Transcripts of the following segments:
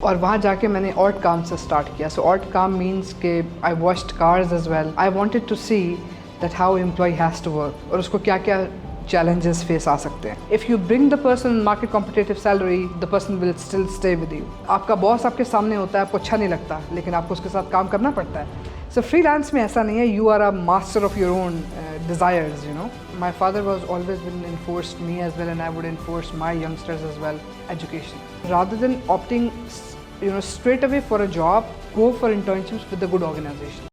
और वहाँ जाके मैंने ऑट काम से स्टार्ट किया. सो ऑट काम मीन्स के I watched cars as well. I wanted to see that how employ has to work और उसको क्या क्या challenges फेस आ सकते हैं. If you bring the person market competitive salary, the person will still stay with you. आपका boss आपके सामने होता है, आपको अच्छा नहीं लगता, लेकिन आपको उसके साथ काम करना पड़ता है. सो फ्रीलांस में ऐसा नहीं है. You are a master of your own desires, you know. My father was always been enforced me as well, and I would enforce my youngsters as well, education. Rather than opting, straight away for a job, go for internships with a good organization.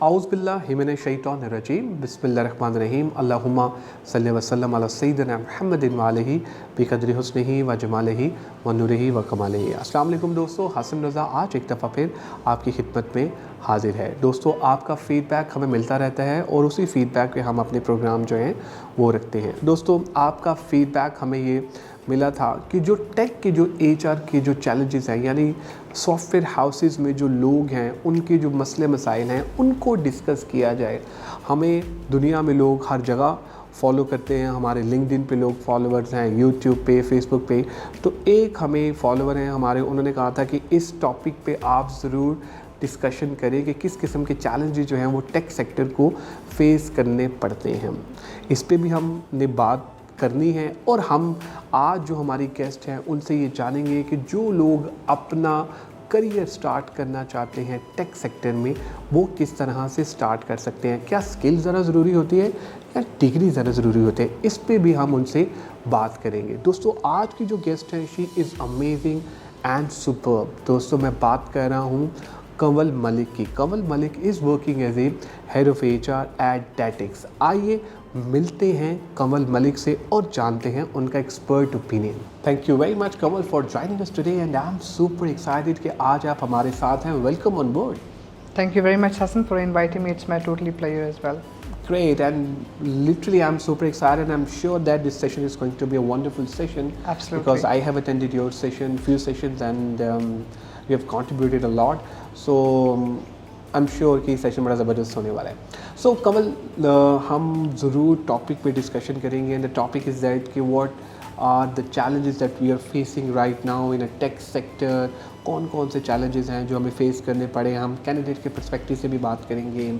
औज़ुबिल्लाहिमिनश्शैतानिर्रजीम बिस्मिल्लाहिर्रहमानिर्रहीम अल्लाहुम्मा सल्लि व सल्लिम अला सय्यिदिना मुहम्मदिन व आलिहि बिक़द्रि हुस्निही व जमालिही व नूरिही व कमालिही। अस्सलाम वालेकुम दोस्तों, हासिम रज़ा आज एक दफ़ा फिर आपकी खिदमत में हाजिर है। दोस्तों, आपका फ़ीडबैक हमें मिलता रहता है और उसी फ़ीडबैक पे हम अपने प्रोग्राम जो हैं वो रखते हैं। दोस्तों, आपका फ़ीडबैक हमें ये मिला था कि जो टेक के जो एचआर के जो चैलेंजेस हैं, यानी सॉफ्टवेयर हाउसेस में जो लोग हैं उनके जो मसले मसाइल हैं उनको डिस्कस किया जाए। हमें दुनिया में लोग हर जगह फॉलो करते हैं, हमारे लिंक्डइन पे लोग फॉलोअर्स हैं, यूट्यूब पे, फेसबुक पे। तो एक हमें फॉलोअर हैं हमारे, उन्होंने कहा था कि इस टॉपिक पे आप ज़रूर डिस्कशन करें कि किस किस्म के चैलेंजेस जो हैं वो टेक सेक्टर को फेस करने पड़ते हैं। इस पे भी हमने बात करनी है और हम आज जो हमारी गेस्ट हैं उनसे ये जानेंगे कि जो लोग अपना करियर स्टार्ट करना चाहते हैं टेक सेक्टर में वो किस तरह से स्टार्ट कर सकते हैं। क्या स्किल ज़रा ज़रूरी होती है या डिग्री ज़रा ज़रूरी होती है, इस पे भी हम उनसे बात करेंगे। दोस्तों, आज की जो गेस्ट है she is amazing and superb. दोस्तों, मैं बात कर रहा हूँ कंवल मलिक की। Kanwal Malik is working as a head of HR at Datics. आइए मिलते हैं कंवल मलिक से और जानते हैं उनका expert opinion. Thank you very much Kanwal for joining us today and I am super excited कि आज आप हमारे साथ हैं। Welcome on board. Thank you very much, Hassan, for inviting me. It's my totally pleasure as well. Great, and literally I'm super excited. I'm sure that this session is going to be a wonderful session. Absolutely. Because I have attended your session, few sessions, and you have contributed a lot. So I'm sure कि session बड़ा ज़बरदस्त होने वाला है। So Kanwal, हम ज़रूर topic पे discussion करेंगे and the topic is that कि what are the challenges that we are facing right now in a tech sector। कौन कौन से challenges हैं जो हमें फेस करने पड़े। हम कैंडिडेट के पर्सपेक्टिव से भी बात करेंगे,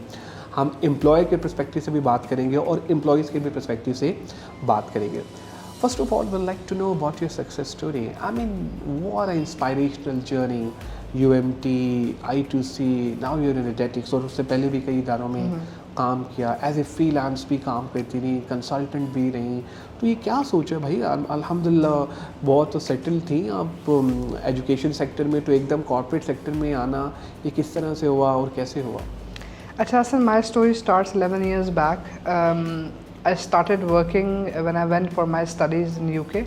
हम एम्प्लॉयर के पर्सपेक्टिव से भी बात करेंगे और एम्प्लॉयज़ के भी पर्सपेक्टिव से बात करेंगे। First of all, we'd like to know about your success story. I mean, what an inspirational journey. UMT, I2C, now you're in Datics, और उससे पहले भी कई इदारों में काम किया, एज ए फ्रीलांस भी काम करती रही, कंसल्टेंट भी रही। तो ये क्या सोचा भाई, अल्हम्दुलिल्लाह बहुत तो सेटल थी आप एजुकेशन सेक्टर में, तो एकदम कॉर्पोरेट सेक्टर में आना ये किस तरह से हुआ और कैसे हुआ? अच्छा sir, my story starts 11 years back. I started working when I went for my studies in UK.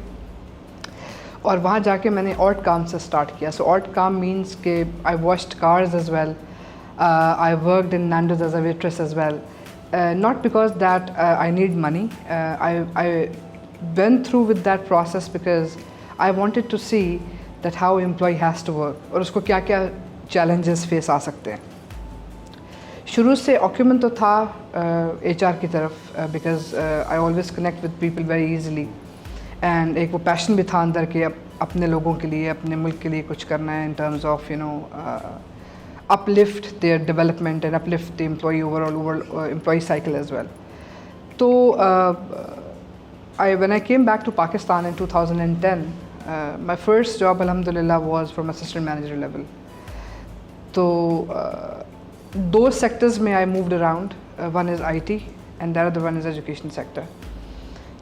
और वहाँ जाके मैंने ऑट काम से स्टार्ट किया. सो ऑट काम मीन्स के I watched cars as well. I worked in Nando's as a waitress as well. Not because that I need money. I went through with that process because I wanted to see that how employee has to work और उसको क्या क्या challenges face आ सकते हैं. शुरू से ऑक्यूमेंट तो था HR की तरफ because I always connect with people very easily. And एक वो पैशन भी था अंदर के अपने लोगों के लिए, अपने मुल्क के लिए कुछ करना है in terms of uplift their development and uplift the employee overall employee cycle as well. So when I came back to Pakistan in 2010, my first job alhamdulillah was from assistant manager level. So those sectors में I moved around. One is IT and the other one is education sector.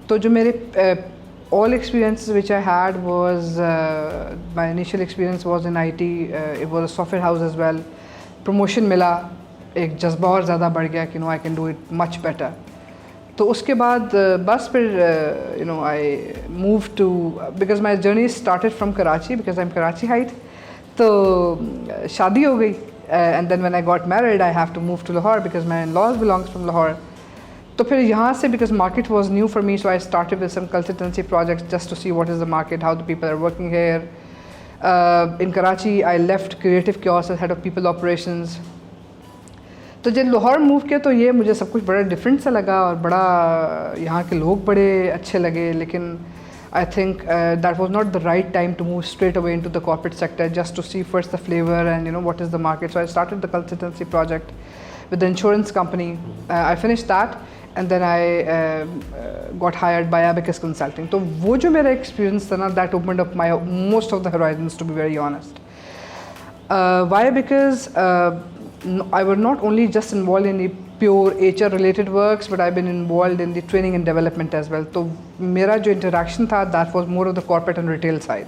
तो जो मेरे all experiences which I had was my initial experience was in IT. It was a software house as well. Promotion मिला, एक जज्बा और ज़्यादा बढ़ गया कि I can do it much better. तो उसके बाद बस फिर I moved to, because my journey started from Karachi because I'm Karachi height. तो शादी हो गई and then when I got married I have to move to Lahore because my in-laws belongs from Lahore. तो फिर यहाँ से because market was new for me, so I started with some consultancy projects just to see what is the market, how the people are working here. In Karachi, I left Creative Chaos as head of people operations. तो जब Lahore move किया तो ये मुझे सब कुछ बड़ा different सा लगा और बड़ा यहाँ के लोग बड़े अच्छे लगे, लेकिन I think that was not the right time to move straight away into the corporate sector, just to see first the flavor and what is the market. So I started the consultancy project with the insurance company. I finished that and then I got hired by Abacus Consulting. तो वो जो मेरा experience था ना, that opened up my most of the horizons, to be very honest. Why? Because I was not only just involved in the pure HR related works, but I've been involved in the training and development as well. तो मेरा जो interaction था, that was more of the corporate and retail side,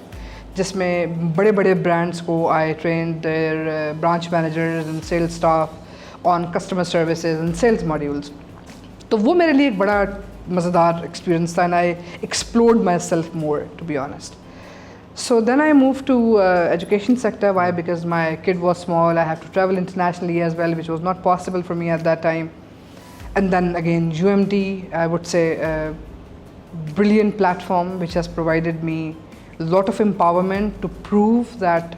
जिसमें बड़े बड़े brands को I trained their branch managers and sales staff on customer services and sales modules. तो वो मेरे लिए एक बड़ा मज़ेदार experience था, and I explored myself more, to be honest. So then I moved to education sector. Why? Because my kid was small. I have to travel internationally as well, which was not possible for me at that time. And then again, UMD, I would say, a brilliant platform which has provided me a lot of empowerment to prove that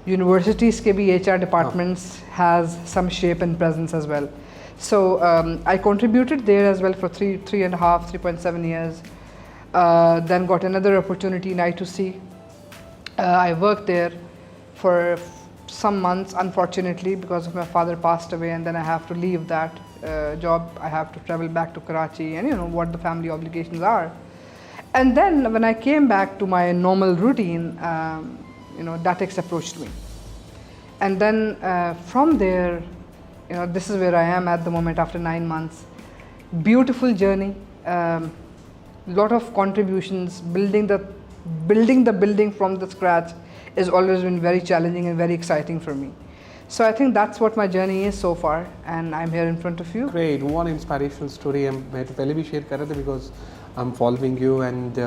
universities ke bhi HR departments has some shape and presence as well. So I contributed there as well for 3.7 years. Then got another opportunity in I2C. I worked there for some months, unfortunately, because of my father passed away, and then I have to leave that job. I have to travel back to Karachi, and what the family obligations are. And then when I came back to my normal routine, Datics approached me. And then from there, this is where I am at the moment after 9 months. Beautiful journey, lot of contributions, building the building from the scratch has always been very challenging and very exciting for me. So I think that's what my journey is so far, and I'm here in front of you. Great, one inspirational story. मैं तो पहले भी share कर रहा था because I'm following you, and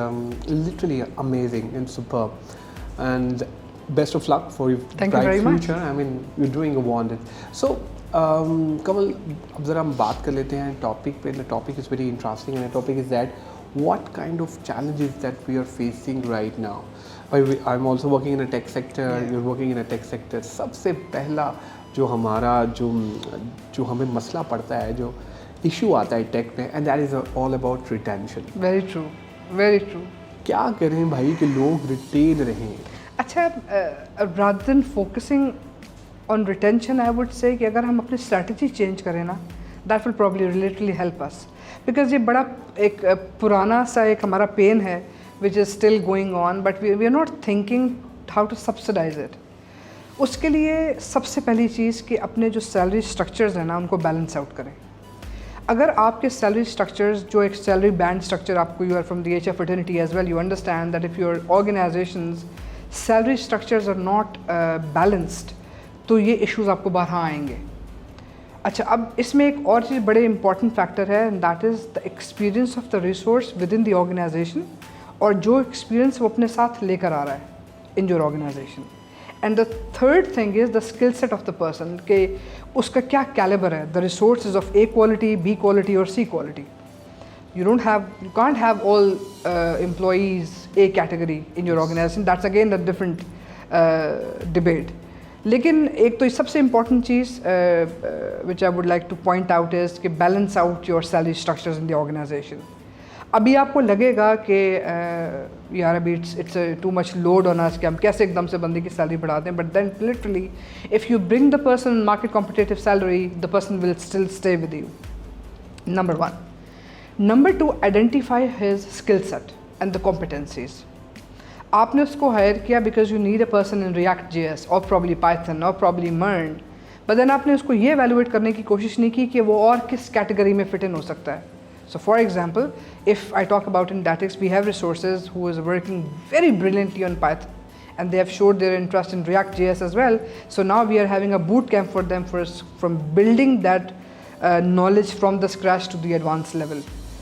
literally amazing and superb. And best of luck for your bright future. I mean, you're doing a wonder. So Kanwal, अब ज़रा हम बात कर लेते हैं topic पे. The topic is very interesting, and the topic is that what kind of challenges that we are facing right now. I'm also working in a tech sector. Yeah. You're working in a tech sector. सबसे पहला जो हमारा जो हमें मसला पड़ता है, जो issue आता है tech में, and that is all about retention. Very true, very true. क्या करें भाई कि लोग retain रहें? अच्छा, rather than focusing on retention, I would say कि अगर हम अपनी strategy change करें ना, that will probably literally help us. Because ये बड़ा एक पुराना सा एक हमारा पेन है which is still going on, but we are not thinking how to subsidize it. उसके लिए सबसे पहली चीज़ कि अपने जो सैलरी स्ट्रक्चर्स हैं ना, उनको बैलेंस आउट करें. अगर आपके सैलरी स्ट्रक्चर्स जो एक सैलरी बैंड स्ट्रक्चर आपको, you are from the HR fraternity as well, you understand that if your organizations salary structures are not balanced, तो ये issues आपको बाहर आएंगे. अच्छा, अब इसमें एक और चीज़ बड़े इंपॉर्टेंट फैक्टर है, and that is the experience of the resource within the organisation, और जो एक्सपीरियंस वो अपने साथ लेकर आ रहा है in your organisation. And the third thing is the skill set of the person, के उसका क्या कैलिबर है. The resource is of A quality, B quality और C quality. You can't have all employees A category in your organization. That's again a different debate. लेकिन एक तो सबसे important cheese which I would like to point out is कि balance out your salary structures in the organization. अभी आपको लगेगा कि यार अभी it's too much load on us कि हम कैसे एकदम से बंदे की सैलरी बढ़ा दें, but then literally if you bring the person market competitive salary, the person will still stay with you. Number one. Number two, identify his skill set and the competencies. आपने उसको हायर किया because you need a person in React.js or probably Python or probably Mern, but then आपने उसको ये evaluate करने की कोशिश नहीं की कि वो और किस कैटेगरी में fit in हो सकता है. So for example, if I talk about in Datics, we have resources who is working very brilliantly on Python, and they have showed their interest in React.js as well. So now we are having a boot camp for them from building that knowledge from the scratch to the advanced level.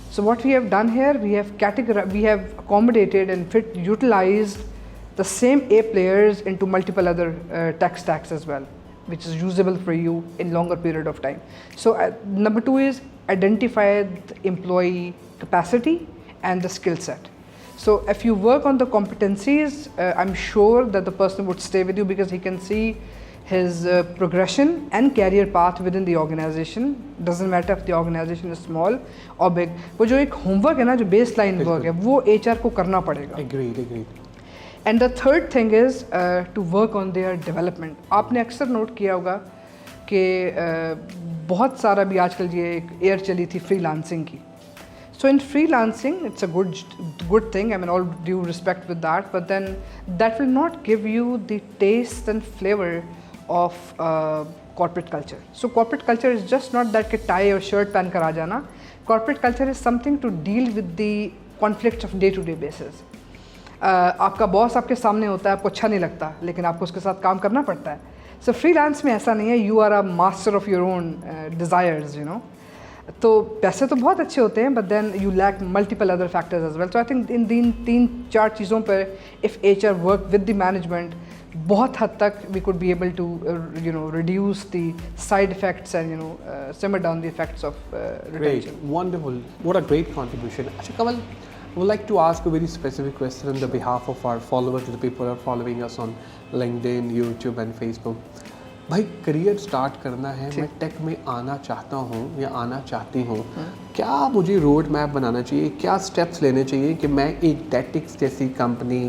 So what we have done here, we have accommodated and utilized the same A players into multiple other tech stacks as well, which is usable for you in longer period of time. So number two is identify the employee capacity and the skill set. So if you work on the competencies, I'm sure that the person would stay with you because he can see his progression and career path within the organization. Doesn't matter if the organization is small or big. वो जो एक homework है ना, जो baseline work है, वो HR को करना पड़ेगा. Agreed. And the third thing is to work on their development. आपने अक्सर नोट किया होगा कि बहुत सारा भी आजकल ये एक एयर चली थी freelancing की. So in freelancing, it's a good thing. I mean, all due respect with that, but then that will not give you the taste and flavor of corporate culture. So corporate culture is just not that कि tie or shirt पहन कर आ जाना. Corporate culture is something to deal with the conflicts of day-to-day basis. आपका boss आपके सामने होता है, आपको अच्छा नहीं लगता, लेकिन आपको उसके साथ काम करना पड़ता है. So freelance में ऐसा नहीं है. You are a master of your own desires, you know. तो पैसे तो बहुत अच्छे होते हैं, but then you lack multiple other factors as well. So I think इन 3-4 चीज़ों पर if HR work with the management, बहुत हद तक we could be able to reduce the side effects and simmer down the effects of retention. Great, wonderful. What a great contribution. Actually, Kanwal, I would like to ask a very specific question on the behalf of our followers, the people who are following us on LinkedIn, YouTube and Facebook. भाई career start करना है, मैं take में आना चाहता हूँ या आना चाहती हूँ, क्या मुझे रोड मैप बनाना चाहिए, क्या स्टेप्स लेने चाहिए कि मैं एक डेटिक्स जैसी कंपनी,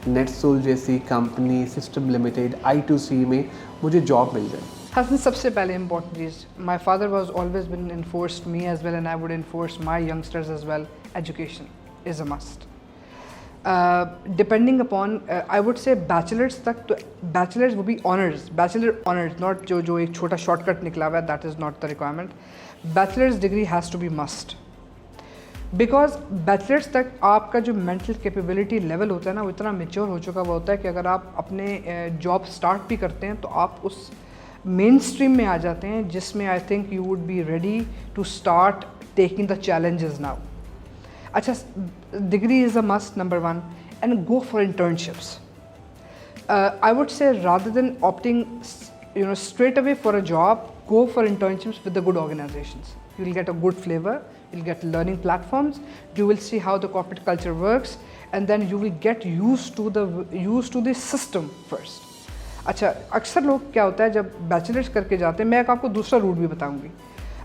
नेटसोल जैसी कंपनी, सिस्टम लिमिटेड, I2C में मुझे जॉब मिल जाए? हसन, सबसे पहले इम्पॉर्टेंट चीज़, my father was always been enforced me as well and I would enforce my youngsters as well, education is a must. Depending upon, I would say bachelors तक, तो bachelors वो भी ऑनर्स, बैचलर ऑनर्स, नॉट जो एक छोटा shortcut निकला हुआ है, that is not the requirement. Bachelors degree has to be must, because bachelors तक आपका जो मेंटल कैपेबिलिटी लेवल होता है ना, वो इतना मेच्योर हो चुका हुआ होता है कि अगर आप अपने जॉब स्टार्ट भी करते हैं तो आप उस मेन स्ट्रीम में आ जाते हैं जिसमें I think you would be ready to start taking the challenges now. अच्छा, degree is a must, number one, and go for internships. I would say rather than opting, straight away for a job, go for internships with the good organizations. You will get a good flavor, you'll get learning platforms, you will see how the corporate culture works, and then you will get used to the system first. अच्छा, अक्सर लोग क्या होता है जब bachelors करके जाते हैं, मैं आपको दूसरा रूट भी बताऊंगी.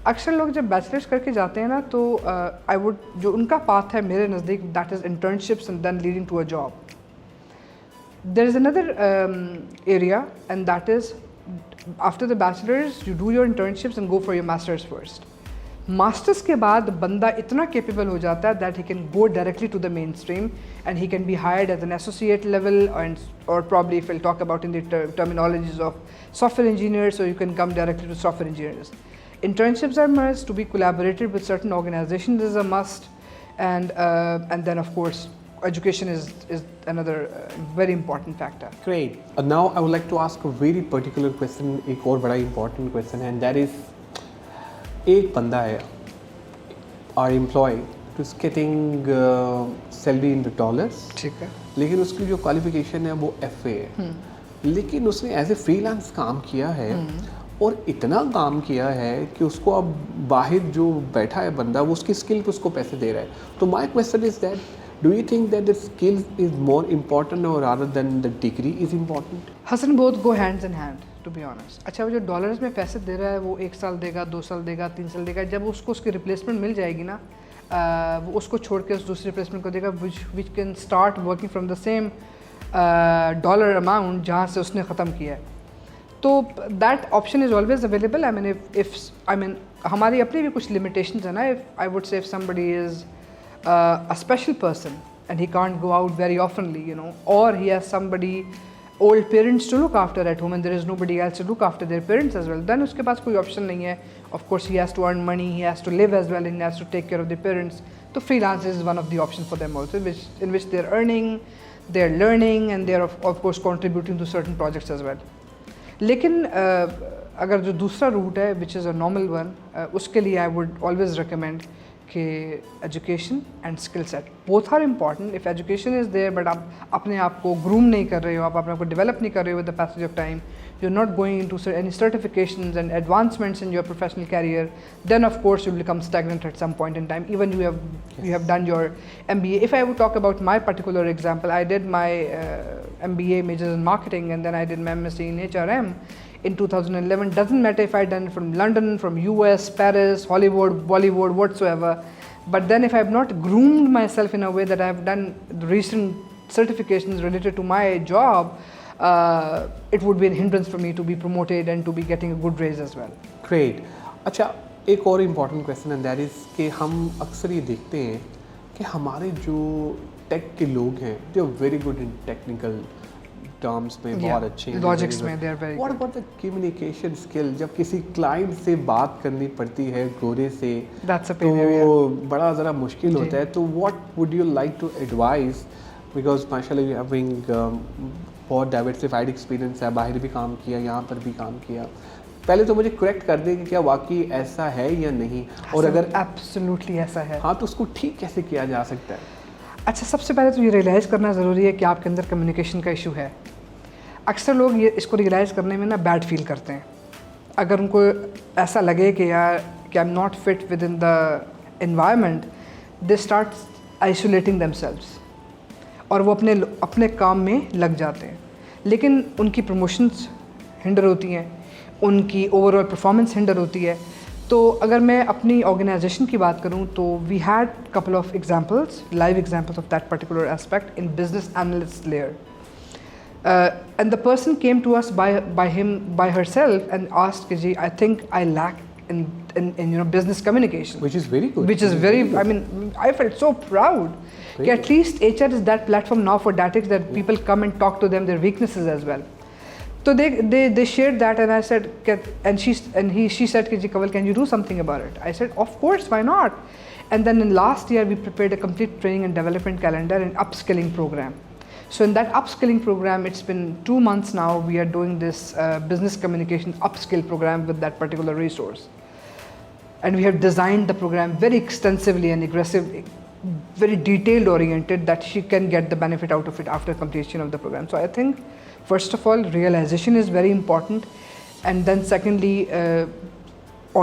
अक्सर लोग जब बैचलर्स करके जाते हैं ना, तो आई वुड, जो उनका पाथ है मेरे नज़दीक, that is internships and then leading to a job. There is another area and that is after the bachelors you do your internships and go for your masters first. Masters के बाद बंदा इतना capable हो जाता है that he can go directly to the main stream and he can be hired as an associate level and और probably if will talk about in the terminologies of software engineers, so you can come directly to software engineers. Internships are must, to be collaborated with certain organizations is a must, and then of course education is another very important factor. Great. Now I would like to ask a very particular question, एक और बड़ा important question, and that is, एक बंदा है, our employee is getting salary in the dollars, ठीक है, लेकिन उसकी जो qualification है वो FA है, लेकिन उसने एज ए फ्रीलांस काम किया है और इतना काम किया है कि उसको अब बाहर जो बैठा है बंदा, वो उसकी स्किल पे उसको पैसे दे रहा है. तो my question is that, do you think that the skill is more important or rather than the degree is important? Hasan, both go hands in hand, to be honest. अच्छा, वो जो डॉलर्स में पैसे दे रहा है, वो 1 साल देगा, 2 साल देगा, 3 साल देगा, जब उसको उसकी रिप्लेसमेंट मिल जाएगी ना, वो उसको छोड़ के उस दूसरी रिप्लेसमेंट को देगा which can start working from the same dollar amount जहाँ से उसने ख़त्म किया है. तो that option is always available. I mean हमारी अपनी भी कुछ लिमिटेशंस है ना. If I would say if somebody is a special person and he can't go out very oftenly, or he has somebody old parents to look after at home and there is nobody else to look after their parents as well, then उसके पास कोई option नहीं है. Of course he has to earn money, he has to live as well, he has to take care of the parents. तो freelance is one of the option for them also, in which they are earning, they are learning and they are of course contributing to certain projects as well. लेकिन अगर जो दूसरा route है which is a normal one, उसके लिए I would always recommend कि education and skill set both are important. If education is there but आप अपने आप को ग्रूम नहीं कर रहे हो, आप अपने आप को डेवलप नहीं कर रहे हो with the passage of time, you're not going into any certifications and advancements in your professional career, then of course you'll become stagnant at some point in time, even you have done your MBA. If I would talk about my particular example, I did my MBA majors in marketing, and then I did my MSc in HRM in 2011. Doesn't matter if I done from London, from US, Paris, Hollywood, Bollywood, whatsoever, but then if I have not groomed myself in a way that I have done the recent certifications related to my job, it would be a hindrance for me to be promoted and to be getting a good raise as well. Great. अच्छा, एक और important question and that is कि हम अक्सर ये देखते हैं कि हमारे जो टेक के लोग हैं they are very good in technical terms में, बहुत अच्छे हैं लॉजिक्स में, they are very what about the communication skill? जब किसी क्लाइंट से बात करनी पड़ती है गोरे से, तो बड़ा ज़रा मुश्किल होता है. तो what would you like to advice, because माशाल्लाह यू हैविंग बहुत डाइवर्सिफाइड एक्सपीरियंस है, बाहर भी काम किया, यहाँ पर भी काम किया. पहले तो मुझे करेक्ट कर दें कि क्या वाकई ऐसा है या नहीं, और अगर एब्सोल्युटली ऐसा है हाँ तो उसको ठीक कैसे किया जा सकता है? अच्छा, सबसे पहले तो ये रियलाइज़ करना ज़रूरी है कि आपके अंदर कम्युनिकेशन का इशू है. अक्सर लोग ये इसको रियलाइज़ करने में ना बैड फील करते हैं. अगर उनको ऐसा लगे कि यार कि I am not fit with in the environment, they start isolating themselves और वो अपने काम में लग जाते हैं. लेकिन उनकी प्रमोशंस हिंडर होती हैं, उनकी ओवरऑल परफॉर्मेंस हिंडर होती है. तो अगर मैं अपनी ऑर्गेनाइजेशन की बात करूं तो we had couple of examples, live examples of that particular aspect in business analyst layer. And the person came to us by herself and asked, "Ji, I think I lack in business communication." Which is very good. Which is very, I mean, I felt so proud. At least HR is that platform now for Datics that people come and talk to them their weaknesses as well. So they shared that, and I said, and she said, "Ji Kanwal, can you do something about it?" I said, "Of course, why not?" And then in last year we prepared a complete training and development calendar and upskilling program. So in that upskilling program, it's been 2 months now, we are doing this business communication upskill program with that particular resource. And we have designed the program very extensively and aggressively, very detailed oriented, that she can get the benefit out of it after completion of the program. So I think first of all realization is very important, and then secondly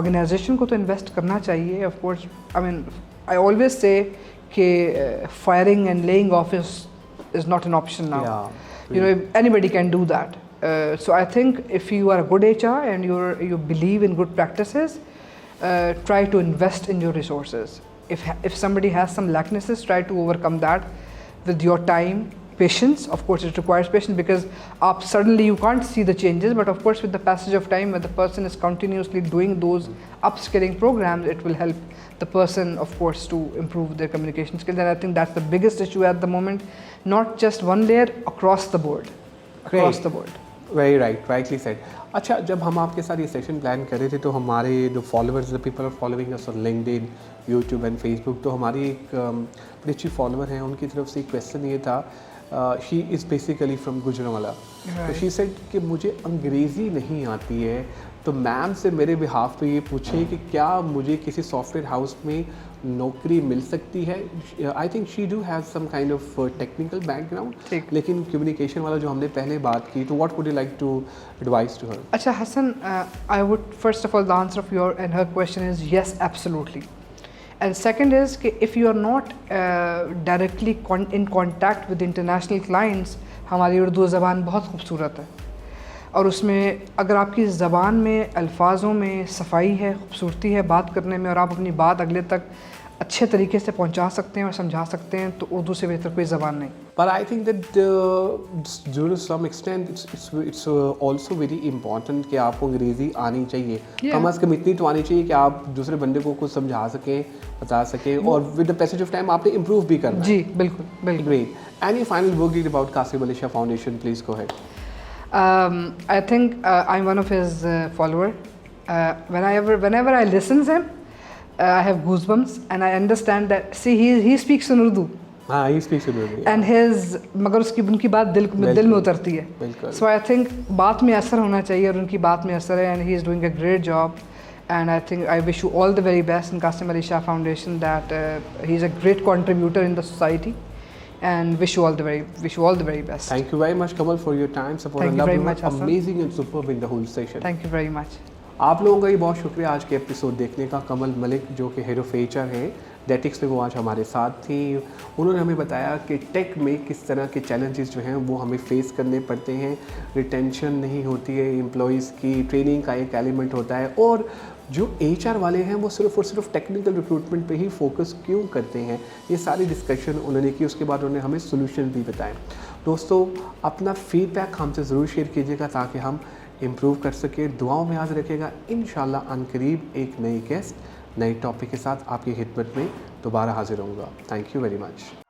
organization को तो invest करना चाहिए. Of course, I mean, I always say कि firing and laying off is not an option now. You know, anybody can do that. So I think if you are a good HR and you believe in good practices, try to invest in your resources. If somebody has some likenesses, try to overcome that with your time, patience. Of course it requires patience, because suddenly you can't see the changes, but of course with the passage of time, when the person is continuously doing those upskilling programs, it will help the person, of course, to improve their communication skills. And I think that's the biggest issue at the moment, not just one layer, across the board. Across the board. Very right, rightly said. अच्छा, जब हम आपके साथ ये session plan कर रहे थे तो हमारे जो followers, the people are following us on LinkedIn, YouTube and Facebook, तो हमारी एक बड़ी अच्छी फॉलोअर हैं, उनकी तरफ से एक क्वेश्चन ये था, she is basically from Gujranwala. तो शी सेड कि मुझे अंग्रेज़ी नहीं आती है, तो मैम से मेरे बिहाफ पे ये पूछे कि क्या मुझे किसी सॉफ्टवेयर हाउस में नौकरी मिल सकती है. I think she do have some kind of technical background, लेकिन कम्युनिकेशन वाला जो हमने पहले बात की, तो what would you like to advise to her? अच्छा Hasan, I would first of all the answer of your and her question is yes, absolutely. And second is कि if you are not directly in contact with international clients, हमारी उर्दू ज़बान बहुत खूबसूरत है, और उसमें अगर आपकी ज़बान में अल्फाजों में सफाई है, खूबसूरती है बात करने में, और आप अपनी बात अगले तक अच्छे तरीके से पहुंचा सकते हैं और समझा सकते हैं, तो उर्दू से बेहतर कोई ज़बान नहीं. But I think that to some extent it's also very important कि आपको अंग्रेज़ी आनी चाहिए. कम से कम इतनी तो आनी चाहिए कि आप दूसरे बंदे को कुछ समझा सकें, बता सकें, और with the passage of time आपने improve भी करना है. जी बिल्कुल बिल्कुल. Great. Any final word about Qasim Alisha Foundation? Please go ahead. I think I'm one of his follower. Whenever I listen to him, I have goosebumps, and I understand that. See, he speaks in Urdu. हाँ, he speaks in Urdu. And मगर उनकी बात दिल में उतरती है. So I think बात में असर होना चाहिए, और उनकी बात में असर है, and he is doing a great job. and I think I wish you all the very best in Qasim Ali Shah Foundation, that he's a great contributor in the society, and wish you all the very best. Thank you very much, Kanwal, for your time, support, Thank and you love. very You were much, Hassan. amazing and superb in the whole session. Thank you very much. आप लोगों का ही बहुत शुक्रिया आज के episode देखने का। कमल मलिक जो कि हेड ऑफ एचआर हैं डेटिक्स में, वो आज हमारे साथ थी। उन्होंने हमें बताया कि टेक में किस तरह के चैलेंजेस जो हैं वो हमें फेस करने पड़ते हैं। रिटेंशन नहीं होती है एम्प्लॉयज़ की, ट्रेनिंग का एक एलिमेंट होता है, और जो एचआर वाले हैं वो सिर्फ और सिर्फ टेक्निकल रिक्रूटमेंट पे ही फोकस क्यों करते हैं, ये सारी डिस्कशन उन्होंने की। उसके बाद उन्होंने हमें सोल्यूशन भी बताए। दोस्तों, अपना फीडबैक हमसे ज़रूर शेयर कीजिएगा ताकि हम इम्प्रूव कर सकें। दुआओं में याद रखिएगा। इंशाल्लाह अनकरीब एक नई गेस्ट, नए टॉपिक के साथ आपकी खिदमत में दोबारा हाजिर होऊंगा। Thank you very much.